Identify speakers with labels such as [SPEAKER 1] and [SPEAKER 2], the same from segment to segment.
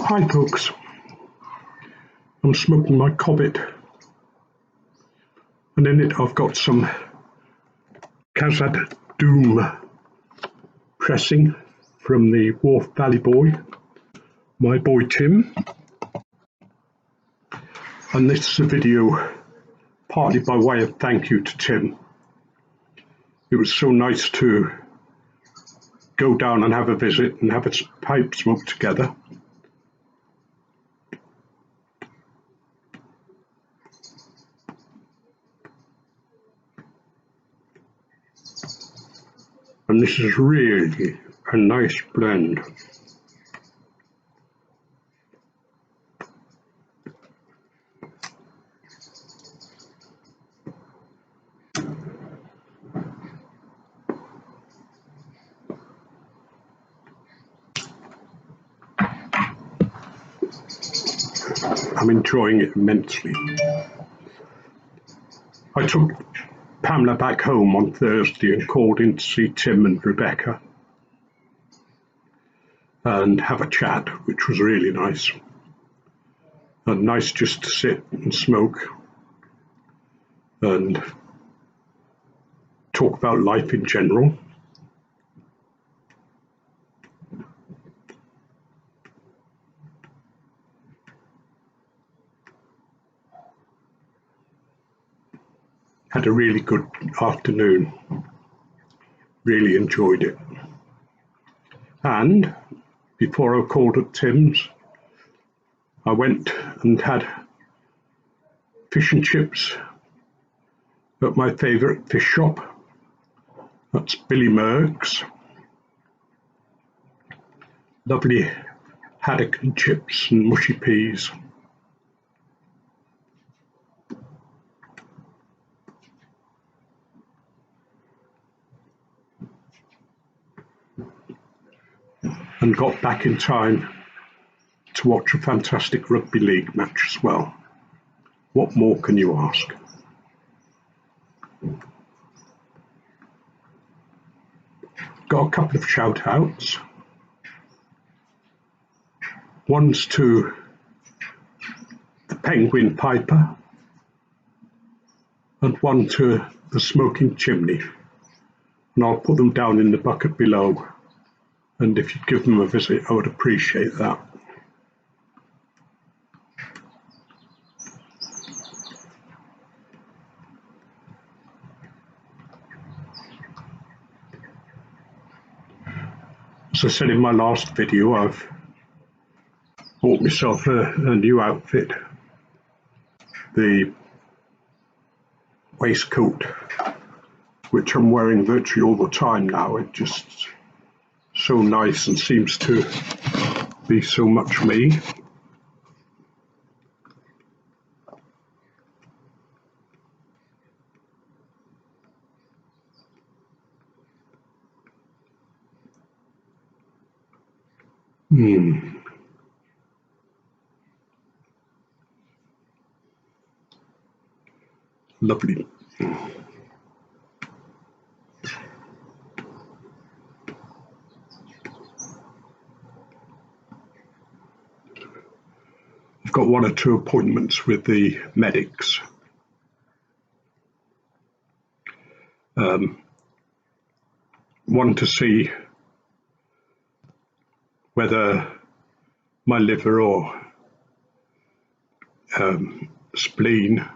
[SPEAKER 1] Hi folks, I'm smoking my Cobbit, and in it I've got some Khazad Doom pressing from the Wharfe Valley Boy, my boy Tim, and this is a video partly by way of thank you to Tim. It was so nice to go down and have a visit and have a pipe smoke together. And this is really a nice blend. I'm enjoying it immensely. I took Pamela back home on Thursday and called in to see Tim and Rebecca and have a chat, which was really nice. And nice just to sit and smoke and talk about life in general. Had a really good afternoon, really enjoyed it. And before I called at Tim's, I went and had fish and chips at my favourite fish shop. That's Billy Merg's. Lovely haddock and chips and mushy peas. And got back in time to watch a fantastic rugby league match as well. What more can you ask? Got a couple of shout outs. One's to the Penguin Piper and one to the Smoking Chimney. And I'll put them down in the bucket below. And if you'd give them a visit, I would appreciate that. As I said in my last video, I've bought myself a new outfit. The waistcoat, which I'm wearing virtually all the time now. It just so nice and seems to be so much me. Lovely. I've got one or two appointments with the medics. One to see whether my liver or spleen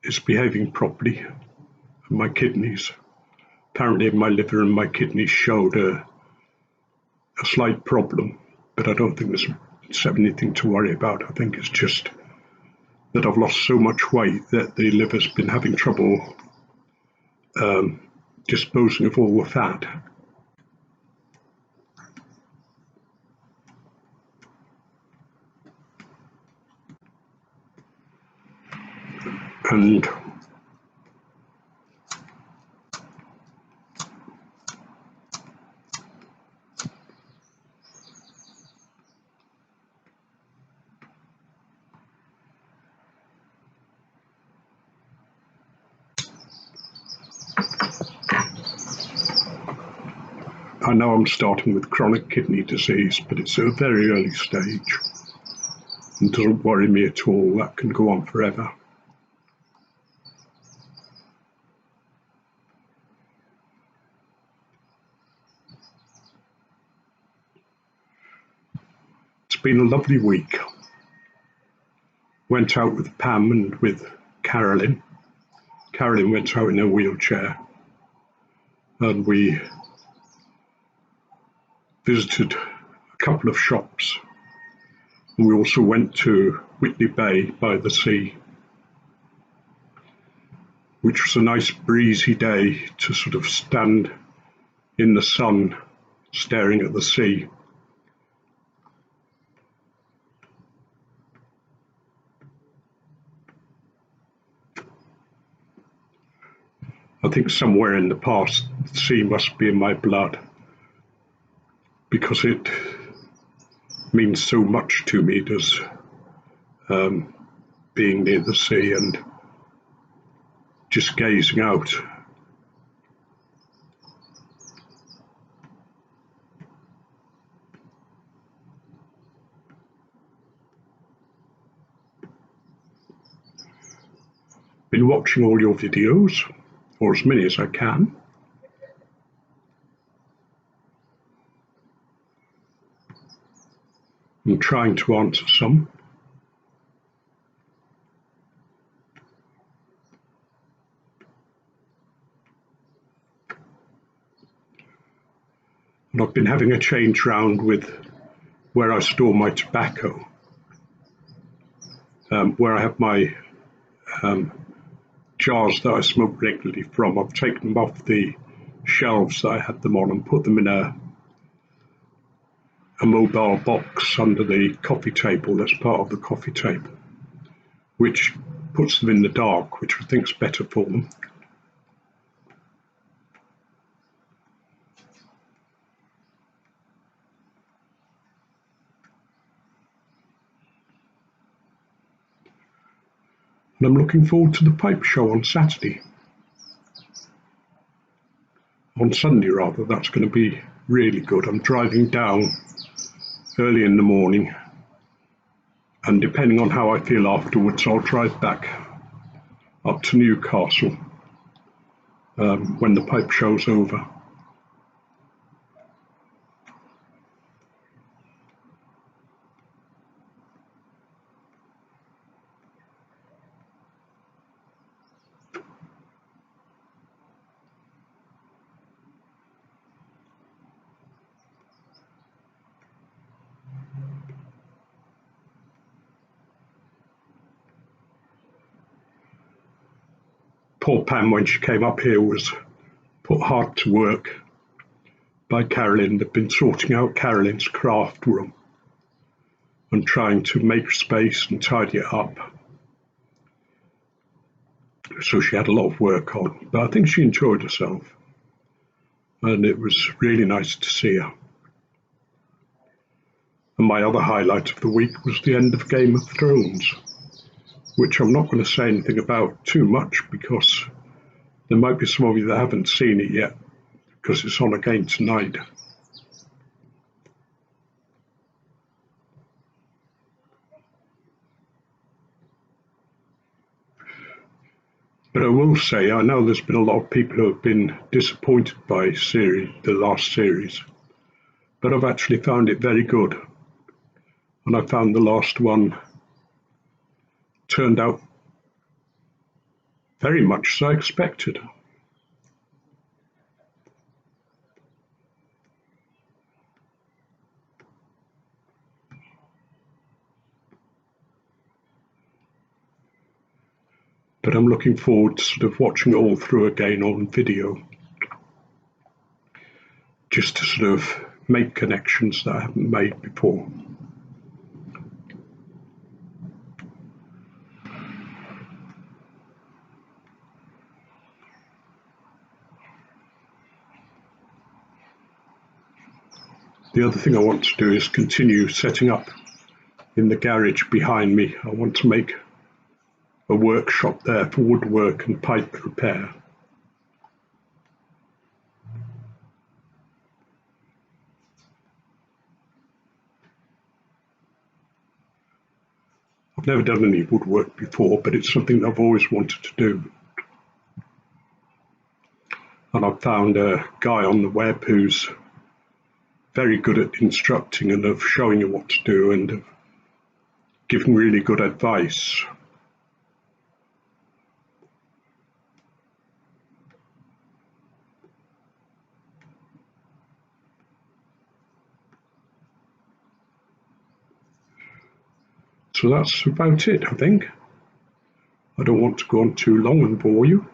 [SPEAKER 1] is behaving properly, and my kidneys. Apparently my liver and my kidneys showed a slight problem, but I don't think there's anything to worry about. I think it's just that I've lost so much weight that the liver's been having trouble disposing of all the fat. And I know I'm starting with chronic kidney disease, but it's at a very early stage and doesn't worry me at all. That can go on forever. It's been a lovely week. Went out with Pam and with Carolyn. Carolyn went out in her wheelchair, and we visited a couple of shops. And we also went to Whitley Bay by the sea, which was a nice breezy day to sort of stand in the sun staring at the sea. I think somewhere in the past, the sea must be in my blood, because it means so much to me, does being near the sea and just gazing out. Been watching all your videos, or as many as I can. I'm trying to answer some. And I've been having a change round with where I store my tobacco, where I have my jars that I smoke regularly from. I've taken them off the shelves that I had them on and put them in a mobile box under the coffee table that's part of the coffee table, which puts them in the dark, which I think is better for them. And I'm looking forward to the pipe show on Saturday. On Sunday, rather. That's going to be really good. I'm driving down early in the morning, and depending on how I feel afterwards, I'll drive back up to Newcastle when the pipe show's over. Poor Pam, when she came up here, was put hard to work by Carolyn. They've been sorting out Carolyn's craft room and trying to make space and tidy it up. So she had a lot of work on, but I think she enjoyed herself, and it was really nice to see her. And my other highlight of the week was the end of Game of Thrones, which I'm not going to say anything about too much, because there might be some of you that haven't seen it yet, because it's on again tonight. But I will say, I know there's been a lot of people who have been disappointed by the last series, but I've actually found it very good. And I found the last one turned out very much as I expected. But I'm looking forward to sort of watching it all through again on video, just to sort of make connections that I haven't made before. The other thing I want to do is continue setting up in the garage behind me. I want to make a workshop there for woodwork and pipe repair. I've never done any woodwork before, but it's something I've always wanted to do. And I've found a guy on the web who's very good at instructing and of showing you what to do and of giving really good advice. So that's about it, I think. I don't want to go on too long and bore you.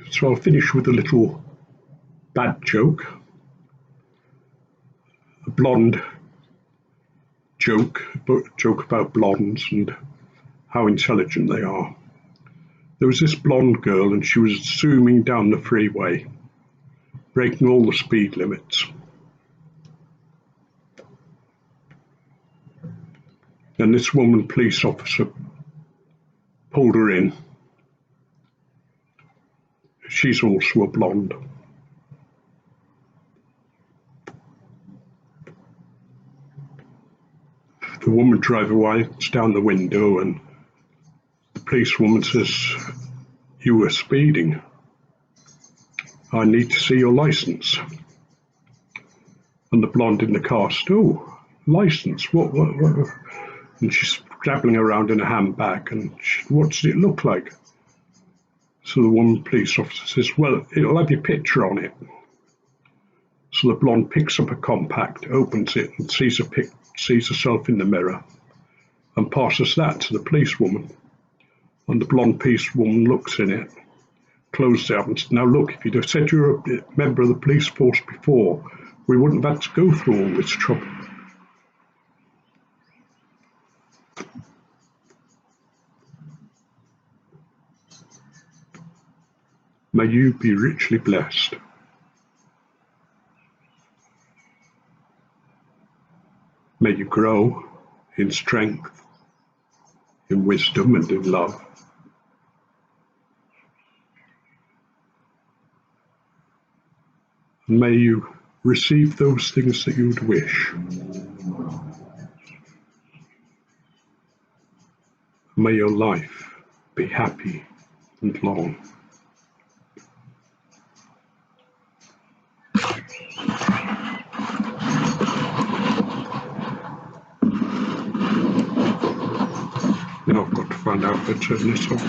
[SPEAKER 1] So I'll finish with a little bad joke. A blonde joke about blondes and how intelligent they are. There was this blonde girl and she was zooming down the freeway, breaking all the speed limits. And this woman police officer pulled her in. She's also a blonde. The woman driver winds down the window and the policewoman says, "You were speeding. I need to see your license." And the blonde in the car said, "Oh, license? What? And she's dabbling around in a handbag and what does it look like? So the woman police officer says, "Well, it'll have your picture on it." So the blonde picks up a compact, opens it and sees herself in the mirror and passes that to the policewoman. And the blonde policewoman looks in it, closes it up and says, "Now look, if you'd have said you were a member of the police force before, we wouldn't have had to go through all this trouble." May you be richly blessed. May you grow in strength, in wisdom and in love. And may you receive those things that you would wish. May your life be happy and long. Now I've got to find out how to turn this off.